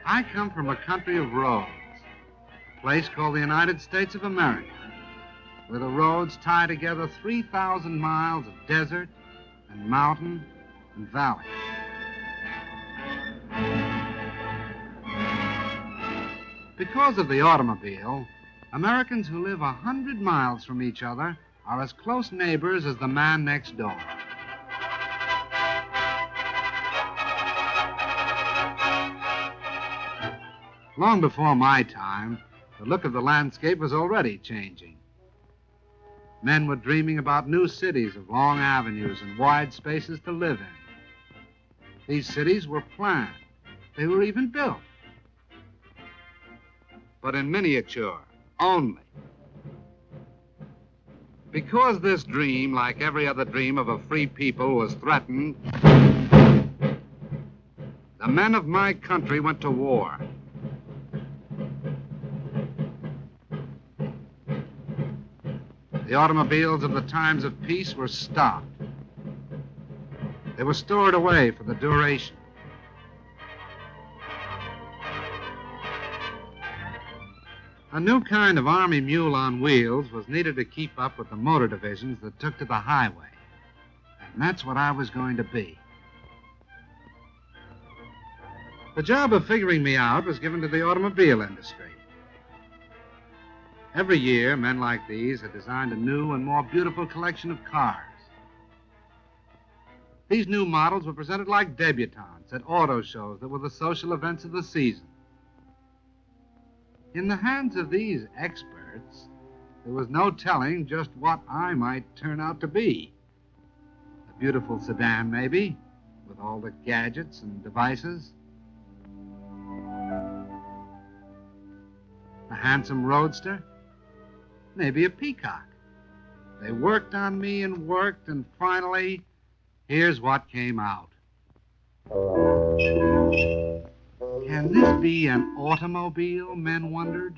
I come from a country of roads, a place called the United States of America, where the roads tie together 3,000 miles of desert and mountain and valley. Because of the automobile, Americans who live 100 miles from each other are as close neighbors as the man next door. Long before my time, the look of the landscape was already changing. Men were dreaming about new cities of long avenues and wide spaces to live in. These cities were planned. They were even built. But in miniature, only. Because this dream, like every other dream of a free people, was threatened, the men of my country went to war. The automobiles of the times of peace were stopped. They were stored away for the duration. A new kind of army mule on wheels was needed to keep up with the motor divisions that took to the highway. And that's what I was going to be. The job of figuring me out was given to the automobile industry. Every year, men like these had designed a new and more beautiful collection of cars. These new models were presented like debutantes at auto shows that were the social events of the season. In the hands of these experts, there was no telling just what I might turn out to be. A beautiful sedan, maybe, with all the gadgets and devices. A handsome roadster. Maybe a peacock. They worked on me and worked, and finally, here's what came out. Can this be an automobile, men wondered?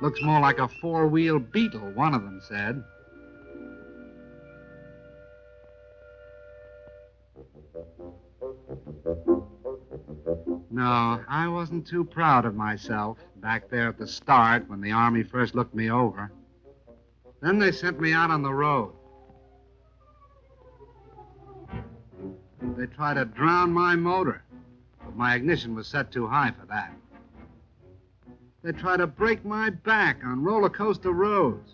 Looks more like a four-wheel Beetle, one of them said. No, I wasn't too proud of myself back there at the start when the Army first looked me over. Then they sent me out on the road. They tried to drown my motor, but my ignition was set too high for that. They tried to break my back on roller coaster roads.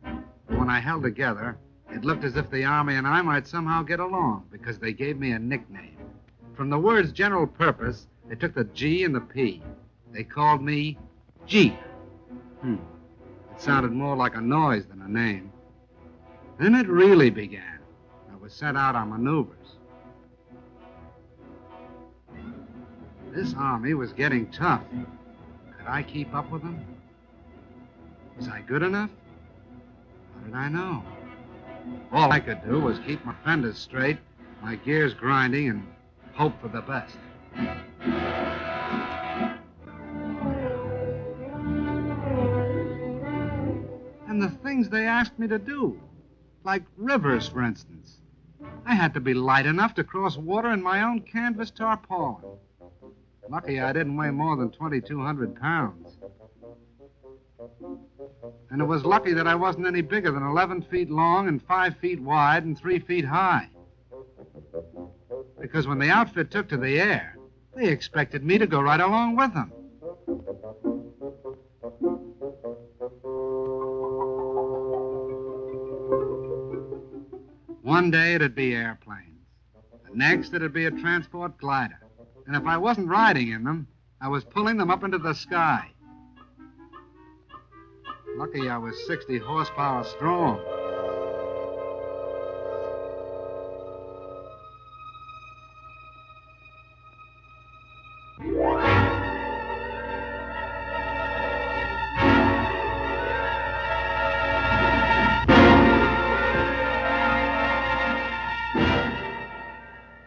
But when I held together, it looked as if the Army and I might somehow get along because they gave me a nickname. From the words general purpose, they took the G and the P. They called me Jeep. It sounded more like a noise than a name. Then it really began. I was sent out on maneuvers. This Army was getting tough. Could I keep up with them? Was I good enough? How did I know? All I could do was keep my fenders straight, my gears grinding, and hope for the best. And the things they asked me to do, like rivers, for instance. I had to be light enough to cross water in my own canvas tarpaulin. Lucky I didn't weigh more than 2,200 pounds. And it was lucky that I wasn't any bigger than 11 feet long and 5 feet wide and 3 feet high. Because when the outfit took to the air, they expected me to go right along with them. One day it'd be airplanes. The next it'd be a transport glider. And if I wasn't riding in them, I was pulling them up into the sky. Lucky I was 60 horsepower strong.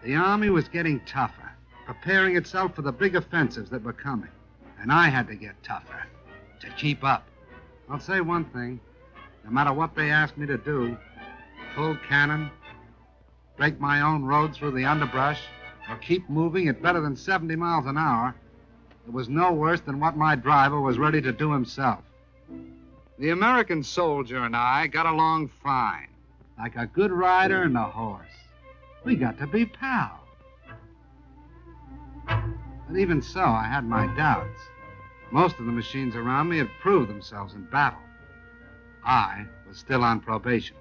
The Army was getting tougher, preparing itself for the big offensives that were coming. And I had to get tougher to keep up. I'll say one thing. No matter what they asked me to do, pull cannon, break my own road through the underbrush, or keep moving at better than 70 miles an hour, it was no worse than what my driver was ready to do himself. The American soldier and I got along fine, like a good rider and a horse. We got to be pals. But even so, I had my doubts. Most of the machines around me had proved themselves in battle. I was still on probation.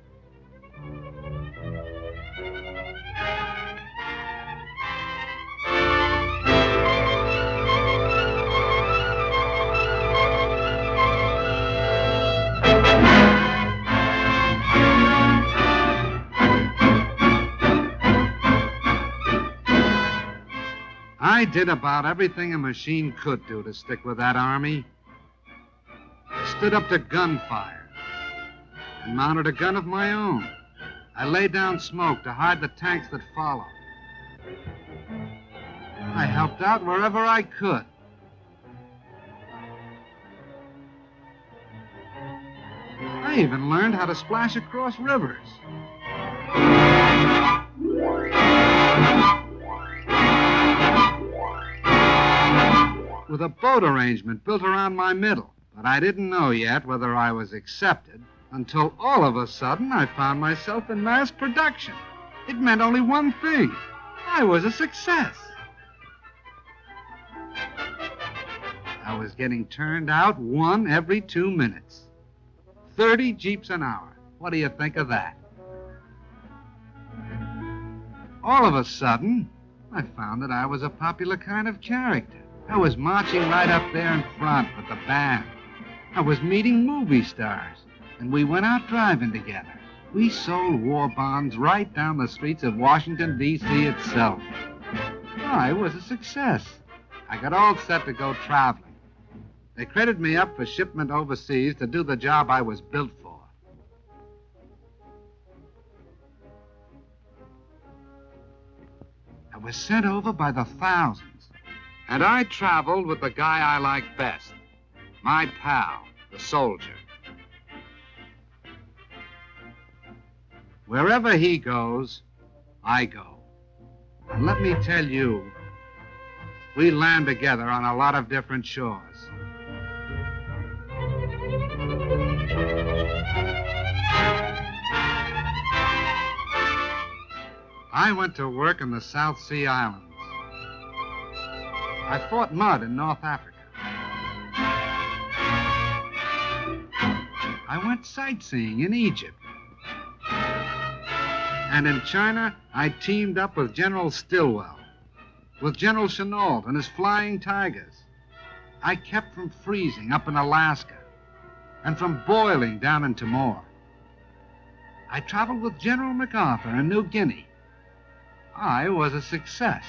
I did about everything a machine could do to stick with that army. I stood up to gunfire and mounted a gun of my own. I laid down smoke to hide the tanks that followed. I helped out wherever I could. I even learned how to splash across rivers. With a boat arrangement built around my middle. But I didn't know yet whether I was accepted until all of a sudden I found myself in mass production. It meant only one thing. I was a success. I was getting turned out 1 every 2 minutes. 30 Jeeps an hour. What do you think of that? All of a sudden, I found that I was a popular kind of character. I was marching right up there in front with the band. I was meeting movie stars, and we went out driving together. We sold war bonds right down the streets of Washington, D.C. itself. I was a success. I got all set to go traveling. They credited me up for shipment overseas to do the job I was built for. I was sent over by the thousands. And I traveled with the guy I like best, my pal, the soldier. Wherever he goes, I go. And let me tell you, we land together on a lot of different shores. I went to work in the South Sea Islands. I fought mud in North Africa. I went sightseeing in Egypt. And in China, I teamed up with General Stilwell, with General Chennault and his Flying Tigers. I kept from freezing up in Alaska and from boiling down in Timor. I traveled with General MacArthur in New Guinea. I was a success.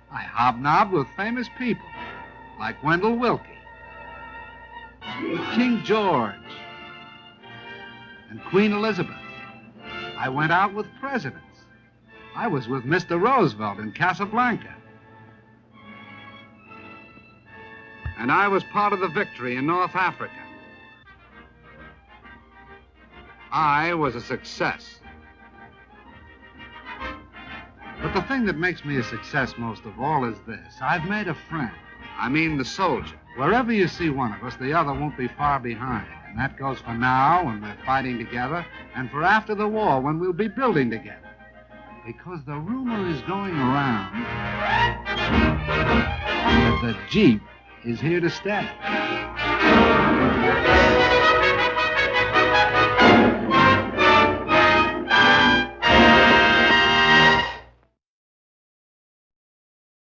I hobnobbed with famous people like Wendell Willkie, with King George, and Queen Elizabeth. I went out with presidents. I was with Mr. Roosevelt in Casablanca. And I was part of the victory in North Africa. I was a success. But the thing that makes me a success most of all is this. I've made a friend. I mean the soldier. Wherever you see one of us, the other won't be far behind. And that goes for now, when we're fighting together, and for after the war, when we'll be building together. Because the rumor is going around that the Jeep is here to stay.